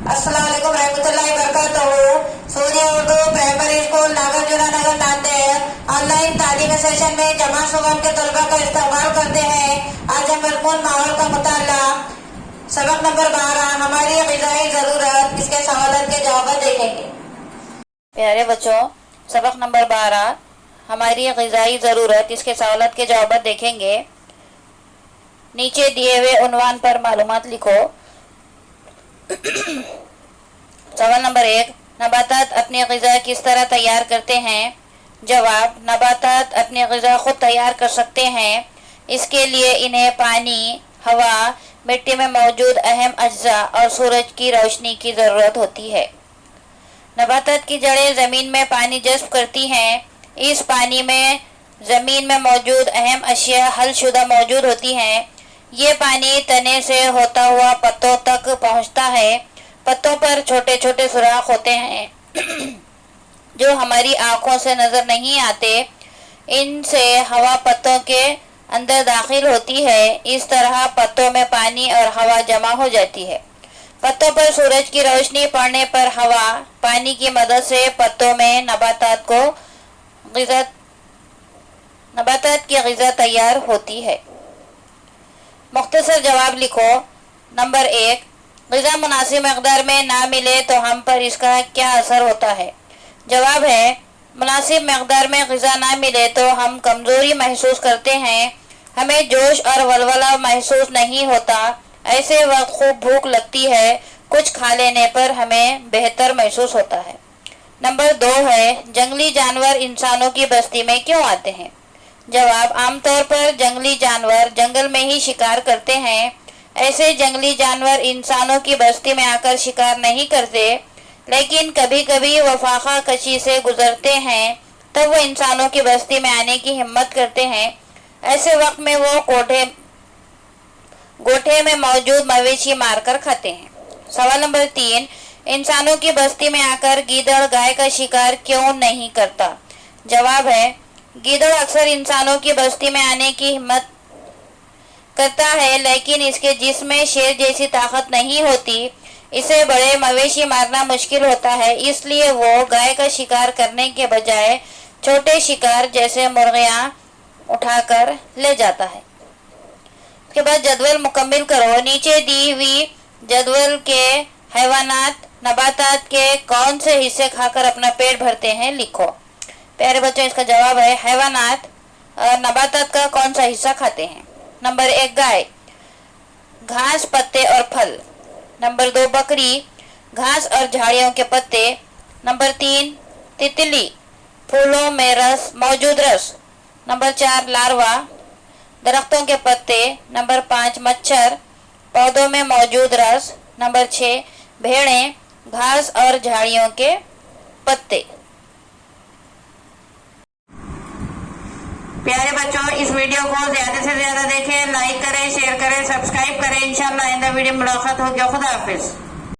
अस्सलाम वालेकुम रहमतुल्लाहि वबरकातुहू। सूर्य उर्दू प्राइमरी स्कूल नागार्जुना नगर नांदेड़ ऑनलाइन तालीमी सेशन में जमा सुगम के तलबा का इस्तकबाल करते हैं। आज हम मरकून माहौल का मुताला सबक नंबर 12 हमारी ग़िज़ाई ज़रूरत इसके सवालात के जवाब देखेंगे। प्यारे बच्चों, सबक नंबर 12 हमारी ग़िज़ाई ज़रूरत इसके सवालात के जवाब देखेंगे। नीचे दिए हुए उन्वान पर मालूमात लिखो। सवाल नंबर 1, नबातात अपनी ग़िज़ा किस तरह तैयार करते हैं? जवाब, नबातात अपनी ग़िज़ा खुद तैयार कर सकते हैं। इसके लिए इन्हें पानी, हवा, मिट्टी में मौजूद अहम अज्जा और सूरज की रोशनी की ज़रूरत होती है। नबातात की जड़ें ज़मीन में पानी जज़्ब करती हैं। इस पानी में ज़मीन में मौजूद अहम अशिया हलशुदा मौजूद होती हैं। ये पानी तने से होता हुआ पत्तों तक पहुंचता है। पत्तों पर छोटे छोटे सुराख होते हैं जो हमारी आँखों से नज़र नहीं आते। इनसे हवा पत्तों के अंदर दाखिल होती है। इस तरह पत्तों में पानी और हवा जमा हो जाती है। पत्तों पर सूरज की रोशनी पड़ने पर हवा पानी की मदद से पत्तों में नबातात की ग़िज़ा तैयार होती है। मुख्तसर जवाब लिखो। नंबर 1, ग़िज़ा मुनासिब मकदार में ना मिले तो हम पर इसका क्या असर होता है? जवाब है, मुनासिब मकदार में ग़िज़ा ना मिले तो हम कमज़ोरी महसूस करते हैं। हमें जोश और वलवला महसूस नहीं होता। ऐसे वक्त खूब भूख लगती है। कुछ खा लेने पर हमें बेहतर महसूस होता है। नंबर 2 है, जंगली जानवर इंसानों की बस्ती में क्यों आते हैं? जवाब, आमतौर पर जंगली जानवर जंगल में ही शिकार करते हैं। ऐसे जंगली जानवर इंसानों की बस्ती में आकर शिकार नहीं करते, लेकिन कभी कभी वो फाका कशी से गुजरते हैं, तब वो इंसानों की बस्ती में आने की हिम्मत करते हैं। ऐसे वक्त में वो गोठे में मौजूद मवेशी मारकर खाते हैं। सवाल नंबर 3, इंसानों की बस्ती में आकर गीदड़ गाय का शिकार क्यों नहीं करता? जवाब है, गीदड़ अक्सर इंसानों की बस्ती में आने की हिम्मत करता है, लेकिन इसके जिस्म में शेर जैसी ताकत नहीं होती। इसे बड़े मवेशी मारना मुश्किल होता है, इसलिए वो गाय का शिकार करने के बजाय छोटे शिकार जैसे मुर्गियां उठाकर ले जाता है। उसके बाद जदवल मुकम्मिल करो। नीचे दी हुई जदवल के हैवानात नबातात के कौन से हिस्से खाकर अपना पेट भरते हैं लिखो। प्यारे बच्चों, इसका जवाब है, हैवानात नबातात का कौन सा हिस्सा खाते हैं? नंबर 1, गाय, घास, पत्ते और फल। नंबर 2, बकरी, घास और झाड़ियों के पत्ते। नंबर 3, तितली, फूलों में मौजूद रस। नंबर 4, लार्वा, दरख्तों के पत्ते। नंबर 5, मच्छर, पौधों में मौजूद रस। नंबर 6, भेड़ें, घास और झाड़ियों के पत्ते। प्यारे बच्चों, इस वीडियो को ज्यादा से ज्यादा देखें, लाइक करें, शेयर करें, सब्सक्राइब करें। इंशाल्लाह आइंदा वीडियो में मुलाकात होगी। खुदा हाफिज।